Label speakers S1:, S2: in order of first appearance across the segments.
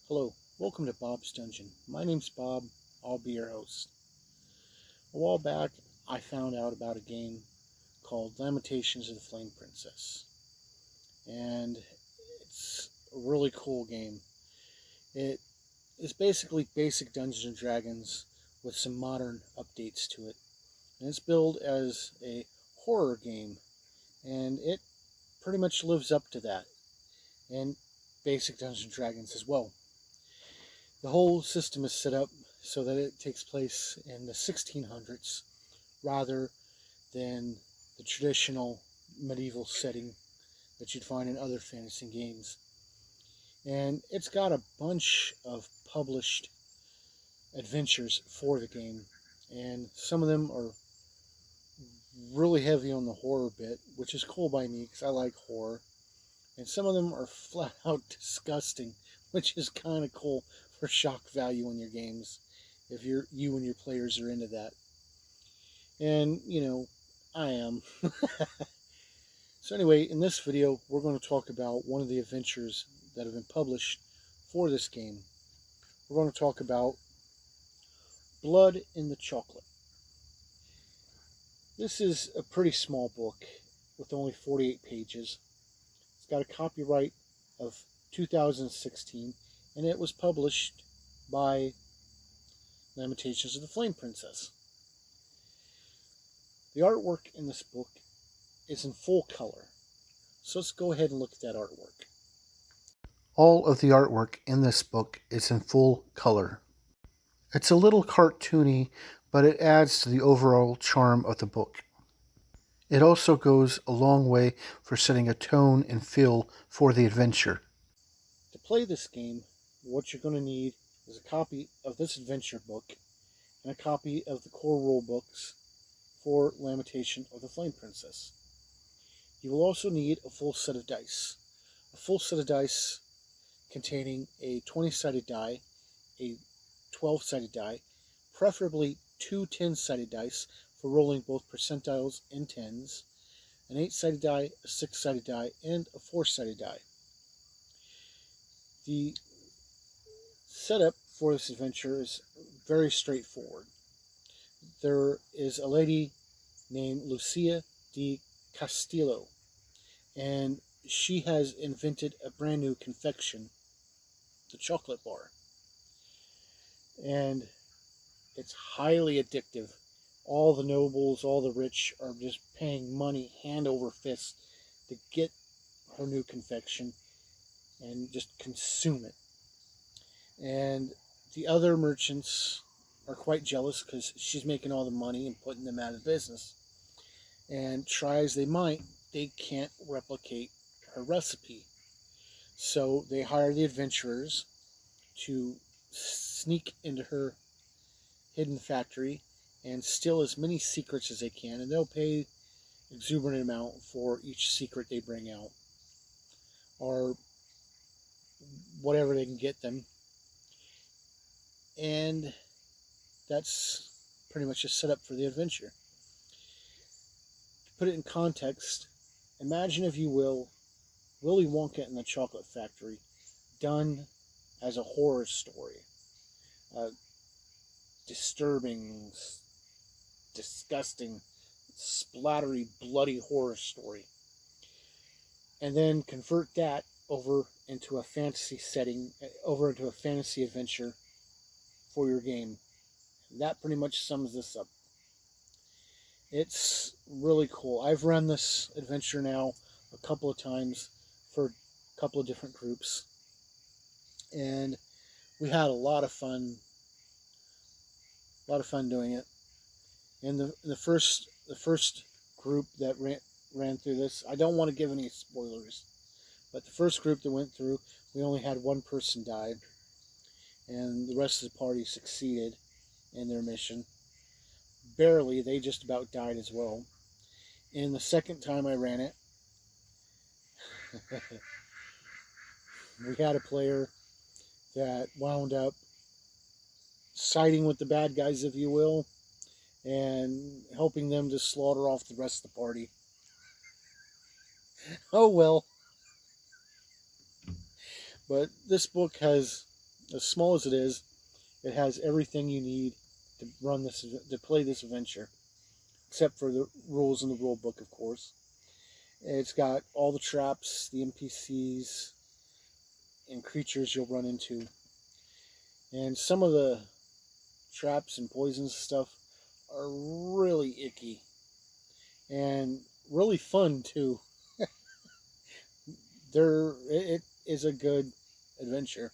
S1: Hello, welcome to Bob's Dungeon. My name's Bob, I'll be your host. A while back, I found out about a game called Lamentations of the Flame Princess. And it's a really cool game. It is basically basic Dungeons and Dragons with some modern updates to it. And it's billed as a horror game, and it pretty much lives up to that. And basic Dungeons and Dragons as well. The whole system is set up so that it takes place in the 1600s rather than the traditional medieval setting that you'd find in other fantasy games. And it's got a bunch of published adventures for the game, and some of them are really heavy on the horror bit, which is cool by me because I like horror. And some of them are flat out disgusting, which is kind of cool for shock value in your games if you and your players are into that. And, I am. So anyway, in this video, we're going to talk about one of the adventures that have been published for this game. We're going to talk about Blood in the Chocolate. This is a pretty small book with only 48 pages. It's got a copyright of 2016, and it was published by Lamentations of the Flame Princess. The artwork in this book is in full color, so let's go ahead and look at that artwork. All of the artwork in this book is in full color. It's a little cartoony, but it adds to the overall charm of the book. It also goes a long way for setting a tone and feel for the adventure. To play this game, what you're going to need is a copy of this adventure book and a copy of the core rule books for Lamentation of the Flame Princess. You will also need a full set of dice. A full set of dice containing a 20-sided die, a 12-sided die, preferably two 10-sided dice for rolling both percentiles and tens, an 8-sided die, a 6-sided die, and a 4-sided die. The setup for this adventure is very straightforward. There is a lady named Lucia di Castillo, and she has invented a brand new confection, the chocolate bar. And it's highly addictive. All the nobles, all the rich are just paying money hand over fist to get her new confection and just consume it. And the other merchants are quite jealous because she's making all the money and putting them out of business. And try as they might, they can't replicate her recipe. So they hire the adventurers to sneak into her hidden factory and steal as many secrets as they can, and they'll pay exuberant amount for each secret they bring out, or whatever they can get them. And that's pretty much a setup for the adventure. To put it in context, imagine, if you will, Willy Wonka and the Chocolate Factory done as a horror story. Disturbing, disgusting, splattery, bloody horror story. And then convert that over into a fantasy setting, over into a fantasy adventure for your game. That pretty much sums this up. It's really cool. I've run this adventure now a couple of times for a couple of different groups, and we had a lot of fun doing it. And the first group that ran through this, I don't want to give any spoilers, but the first group that went through, we only had one person died, and the rest of the party succeeded in their mission. Barely, they just about died as well. And the second time I ran it, we had a player that wound up siding with the bad guys, if you will, and helping them to slaughter off the rest of the party. Oh well. But this book has As small as it is, it has everything you need to play this adventure, except for the rules in the rule book, of course. It's got all the traps, the NPCs, and creatures you'll run into. And some of the traps and poisons and stuff are really icky and really fun too. It is a good adventure.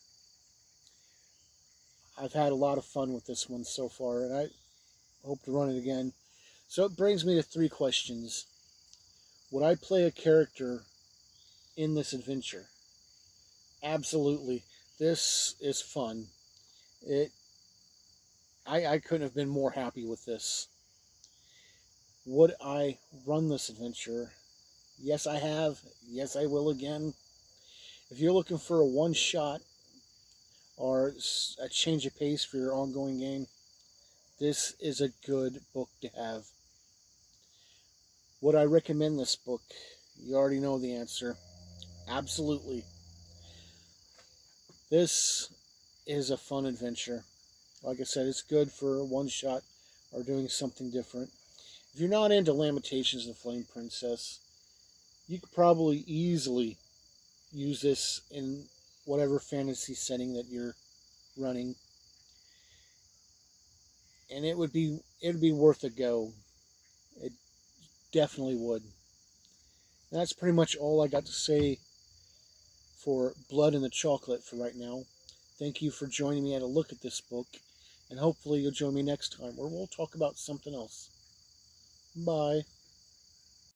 S1: I've had a lot of fun with this one so far, and I hope to run it again. So it brings me to three questions. Would I play a character in this adventure? Absolutely. This is fun. It I couldn't have been more happy with this. Would I run this adventure? Yes, I have. Yes, I will again. If you're looking for a one shot or a change of pace for your ongoing game, this is a good book to have. Would I recommend this book? You already know the answer. Absolutely. This is a fun adventure. Like I said, it's good for one shot or doing something different. If you're not into Lamentations of the Flame Princess, you could probably easily use this in whatever fantasy setting that you're running, and it would be worth a go. It definitely would. And that's pretty much all I got to say for Blood in the Chocolate for right now. Thank you for joining me at a look at this book, and hopefully you'll join me next time where we'll talk about something else. Bye.